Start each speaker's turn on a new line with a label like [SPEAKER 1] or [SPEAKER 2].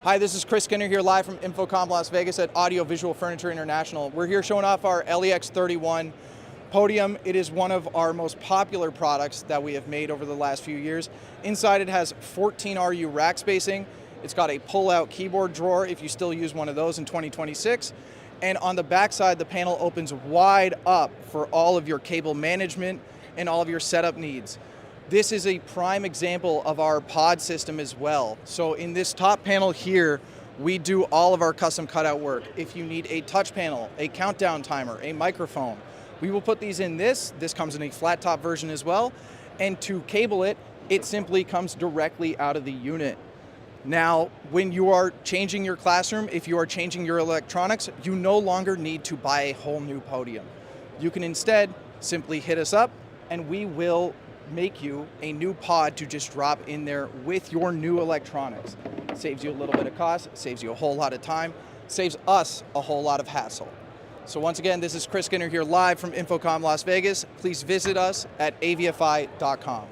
[SPEAKER 1] Hi, this is Chris Skinner here live from InfoComm Las Vegas at Audio Visual Furniture International. We're here showing off our LEX31 podium. It is one of our most popular products that we have made over the last few years. Inside it has 14 RU rack spacing. It's got a pull-out keyboard drawer if you still use one of those in 2026. And on the back side, the panel opens wide up for all of your cable management and all of your setup needs. This is a prime example of our pod system as well. So in this top panel here, we do all of our custom cutout work. If you need a touch panel, a countdown timer, a microphone, we will put these in this. This comes in a flat top version as well. And to cable it, it simply comes directly out of the unit. Now, when you are changing your classroom, if you are changing your electronics, you no longer need to buy a whole new podium. You can instead simply hit us up and we will make you a new pod to just drop in there with your new electronics. Saves you a little bit of cost, saves you a whole lot of time, saves us a whole lot of hassle. So once again, this is Chris Skinner here live from InfoComm Las Vegas. Please visit us at avfi.com.